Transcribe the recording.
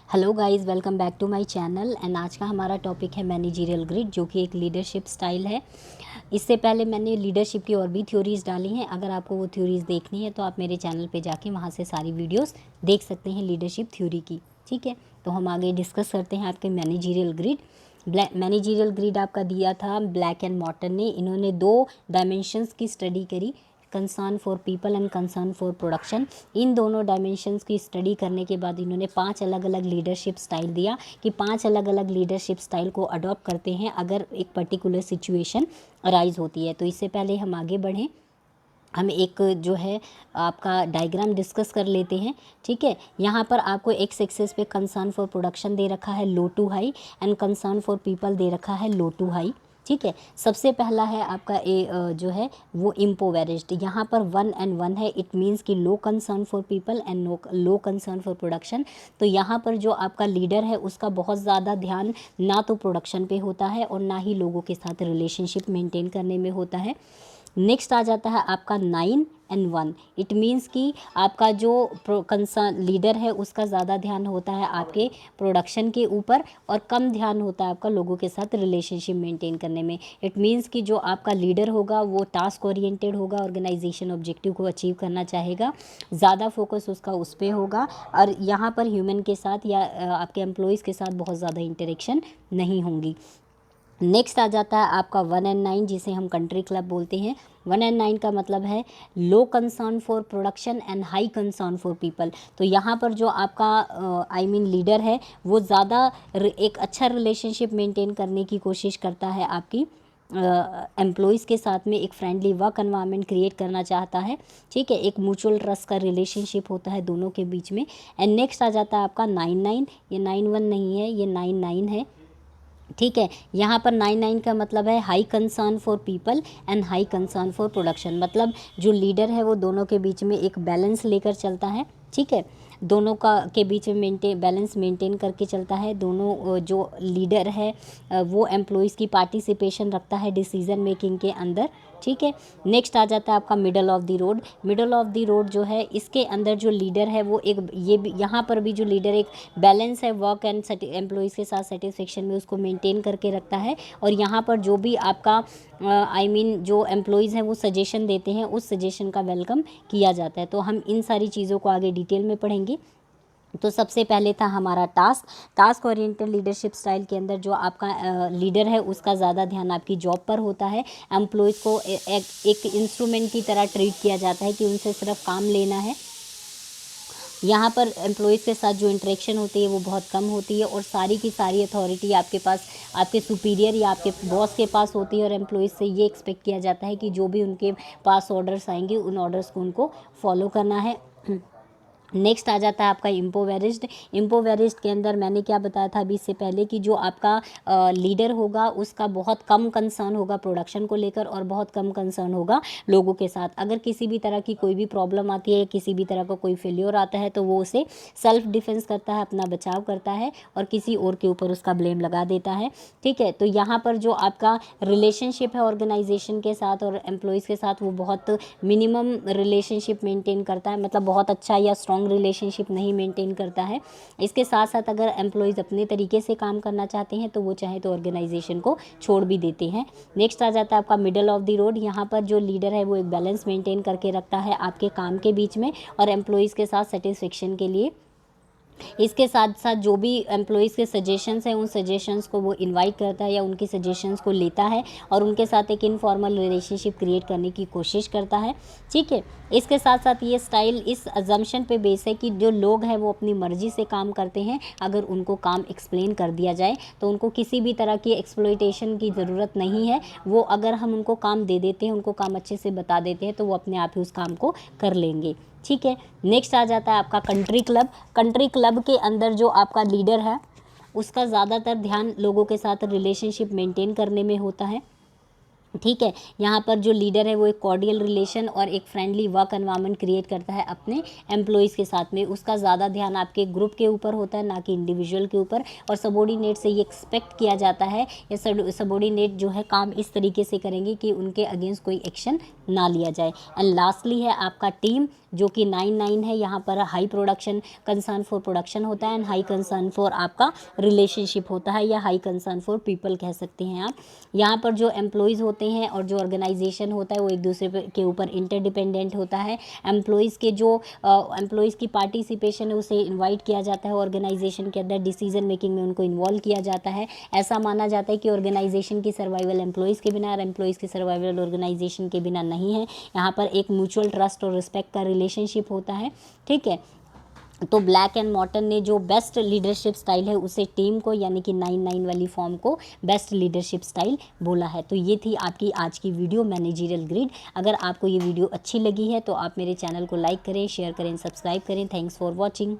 Hello guys, welcome back to my channel. And आज का हमारा टॉपिक है मैनेजरियल ग्रिड, जो कि एक लीडरशिप स्टाइल है। इससे पहले मैंने लीडरशिप की और भी थ्योरीज डाली हैं। अगर आपको वो थ्योरीज देखनी है तो आप मेरे चैनल पे जाके वहाँ से सारी वीडियोस देख सकते हैं लीडरशिप थ्योरी की। ठीक है, तो हम आगे डिस्कस करते हैं आपके मैनेजरियल ग्रिड। मैनेजरियल ग्रिड आपका दिया था ब्लैक एंड मॉर्टन ने। इन्होंने 2 डायमेंशंस की स्टडी करी, concern for people and concern for production. इन दोनों डायमेंशंस की स्टडी करने के बाद इन्होंने 5 अलग अलग लीडरशिप स्टाइल दिया कि 5 अलग अलग लीडरशिप स्टाइल को अडॉप्ट करते हैं अगर एक पर्टिकुलर सिचुएशन अराइज होती है। तो इससे पहले हम आगे बढ़ें, हम एक जो है आपका डायग्राम डिस्कस कर लेते हैं। ठीक है, यहाँ पर आपको एक्स एक्सिस पे कंसर्न फॉर प्रोडक्शन दे रखा है low to high, and concern for people दे रखा है लो टू हाई। ठीक है, सबसे पहला है आपका जो है वो इम्पोवेरिज्ड। यहाँ पर 1 and 1 है, इट मीन्स कि low concern for people and low concern for production. तो यहाँ पर जो आपका लीडर है उसका बहुत ज़्यादा ध्यान ना तो प्रोडक्शन पे होता है और ना ही लोगों के साथ रिलेशनशिप मेंटेन करने में होता है। नेक्स्ट आ जाता है आपका 9 and 1। इट मीन्स कि आपका जो कंसर्न लीडर है उसका ज़्यादा ध्यान होता है आपके प्रोडक्शन के ऊपर और कम ध्यान होता है आपका लोगों के साथ रिलेशनशिप मेंटेन करने में। इट मीन्स कि जो आपका लीडर होगा वो टास्क ओरिएंटेड होगा, ऑर्गेनाइजेशन ऑब्जेक्टिव को अचीव करना चाहेगा, ज़्यादा फोकस उसका उस पर होगा और यहाँ पर ह्यूमन के साथ या आपके एम्प्लॉयज़ के साथ बहुत ज़्यादा इंटरेक्शन नहीं होंगी। नेक्स्ट आ जाता है आपका 1 and 9, जिसे हम कंट्री क्लब बोलते हैं। 1 and 9 का मतलब है low concern for production and high concern for people. तो यहाँ पर जो आपका लीडर है वो ज़्यादा एक अच्छा रिलेशनशिप मेंटेन करने की कोशिश करता है आपकी एम्प्लॉयज़ के साथ में, एक फ्रेंडली वर्क एनवायरनमेंट क्रिएट करना चाहता है। ठीक है, एक म्यूचुअल ट्रस्ट का रिलेशनशिप होता है दोनों के बीच में। एंड नेक्स्ट आ जाता है आपका 9-9। ये 9-1 नहीं है, ये 9-9 है। ठीक है, यहाँ पर 9-9 का मतलब है high concern for people and high concern for production. मतलब जो लीडर है वो दोनों के बीच में एक बैलेंस लेकर चलता है। ठीक है, दोनों का के बीच में बैलेंस मेंटेन करके चलता है। दोनों जो लीडर है वो एम्प्लॉयज़ की पार्टिसिपेशन रखता है डिसीजन मेकिंग के अंदर। ठीक है, नेक्स्ट आ जाता है आपका middle of the road. Middle of the road जो है इसके अंदर जो लीडर है वो एक ये भी यहाँ पर भी जो लीडर एक बैलेंस है वर्क एंड एम्प्लॉयज़ के साथ सेटिस्फेक्शन में उसको मेंटेन करके रखता है। और यहाँ पर जो भी आपका जो एम्प्लॉयज़ हैं वो सजेशन देते हैं उस सजेशन का वेलकम किया जाता है। तो हम इन सारी चीज़ों को आगे डिटेल में पढ़ेंगे। तो सबसे पहले था हमारा टास्क ओरिएंटेड लीडरशिप स्टाइल के अंदर जो आपका लीडर है उसका ज़्यादा ध्यान आपकी जॉब पर होता है। एम्प्लॉयज़ को एक इंस्ट्रूमेंट की तरह ट्रीट किया जाता है कि उनसे सिर्फ काम लेना है। यहाँ पर एम्प्लॉयज़ के साथ जो इंटरेक्शन होती है वो बहुत कम होती है और सारी की सारी अथॉरिटी आपके पास, आपके सुपीरियर या आपके बॉस के पास होती है। और एम्प्लॉयज़ से ये एक्सपेक्ट किया जाता है कि जो भी उनके पास ऑर्डर्स आएंगे उन ऑर्डर्स को उनको फॉलो करना है। नेक्स्ट आ जाता है आपका इम्पोवेरिज्ड। इम्पोवेरिज्ड के अंदर मैंने क्या बताया था अभी इससे पहले कि जो आपका लीडर होगा उसका बहुत कम कंसर्न होगा प्रोडक्शन को लेकर और बहुत कम कंसर्न होगा लोगों के साथ। अगर किसी भी तरह की कोई भी प्रॉब्लम आती है, किसी भी तरह का कोई फेल्योर आता है तो वो उसे सेल्फ डिफेंस करता है, अपना बचाव करता है और किसी और के ऊपर उसका ब्लेम लगा देता है। ठीक है, तो यहाँ पर जो आपका रिलेशनशिप है ऑर्गेनाइजेशन के साथ और एम्प्लॉयज़ के साथ वो बहुत मिनिमम रिलेशनशिप मेंटेन करता है, मतलब बहुत अच्छा या स्ट्रॉन्ग रिलेशनशिप नहीं मेंटेन करता है। इसके साथ साथ अगर एम्प्लॉयज़ अपने तरीके से काम करना चाहते हैं तो वो चाहे तो ऑर्गेनाइजेशन को छोड़ भी देते हैं। नेक्स्ट आ जाता है आपका मिडल ऑफ द रोड। यहाँ पर जो लीडर है वो एक बैलेंस मेंटेन करके रखता है आपके काम के बीच में और एम्प्लॉयज़ के साथ सेटिस्फेक्शन के लिए। इसके साथ साथ जो भी एम्प्लॉयज़ के सजेशंस हैं उन सजेशंस को वो इनवाइट करता है या उनकी सजेशंस को लेता है और उनके साथ एक इनफॉर्मल रिलेशनशिप क्रिएट करने की कोशिश करता है। ठीक है, इसके साथ साथ ये स्टाइल इस अजम्पशन पे बेस है कि जो लोग हैं वो अपनी मर्ज़ी से काम करते हैं। अगर उनको काम एक्सप्लेन कर दिया जाए तो उनको किसी भी तरह की एक्सप्लॉइटेशन की ज़रूरत नहीं है। वो अगर हम उनको काम दे देते हैं, उनको काम अच्छे से बता देते हैं तो वो अपने आप ही उस काम को कर लेंगे। ठीक है, नेक्स्ट आ जाता है आपका कंट्री क्लब। कंट्री क्लब के अंदर जो आपका लीडर है उसका ज़्यादातर ध्यान लोगों के साथ रिलेशनशिप मेंटेन करने में होता है। ठीक है। यहाँ पर जो लीडर है वो एक कॉर्डियल रिलेशन और एक फ्रेंडली वर्क एनवायरनमेंट क्रिएट करता है अपने एम्प्लॉयज़ के साथ में। उसका ज़्यादा ध्यान आपके ग्रुप के ऊपर होता है, ना कि इंडिविजुअल के ऊपर। और सबॉर्डिनेट से ये एक्सपेक्ट किया जाता है, या सबॉर्डिनेट जो है काम इस तरीके से करेंगे कि उनके अगेंस्ट कोई एक्शन ना लिया जाए। एंड लास्टली है आपका टीम, जो कि 9 है। यहाँ पर high production concern for production होता है, एंड हाई कंसर्न फॉर आपका रिलेशनशिप होता है, या हाई कंसर्न फॉर पीपल कह सकते हैं आप। यहाँ पर जो एम्प्लॉयज़ होते हैं और जो ऑर्गेनाइजेशन होता है वो एक दूसरे के ऊपर इंटरडिपेंडेंट होता है। एम्प्लॉयज़ के जो एम्प्लॉयज़ की पार्टिसिपेशन है उसे इनवाइट किया जाता है ऑर्गेनाइजेशन के अंदर, डिसीजन मेकिंग में उनको इन्वॉल्व किया जाता है। ऐसा माना जाता है कि ऑर्गेनाइजेशन की सर्वाइवल एम्प्लॉयज़ के बिना और एम्प्लॉयज़ की सर्वाइवल ऑर्गेनाइजेशन के बिना नहीं है। यहाँ पर एक म्यूचुअल ट्रस्ट और रिस्पेक्ट का रिलेशनशिप होता है, ठीक है। तो ब्लैक एंड मॉर्टन ने जो बेस्ट लीडरशिप स्टाइल है उसे टीम को, यानी कि 9 वाली फॉर्म को बेस्ट लीडरशिप स्टाइल बोला है। तो ये थी आपकी आज की वीडियो मैनेजरियल ग्रिड। अगर आपको ये वीडियो अच्छी लगी है तो आप मेरे चैनल को लाइक करें, शेयर करें, सब्सक्राइब करें। Thanks for watching.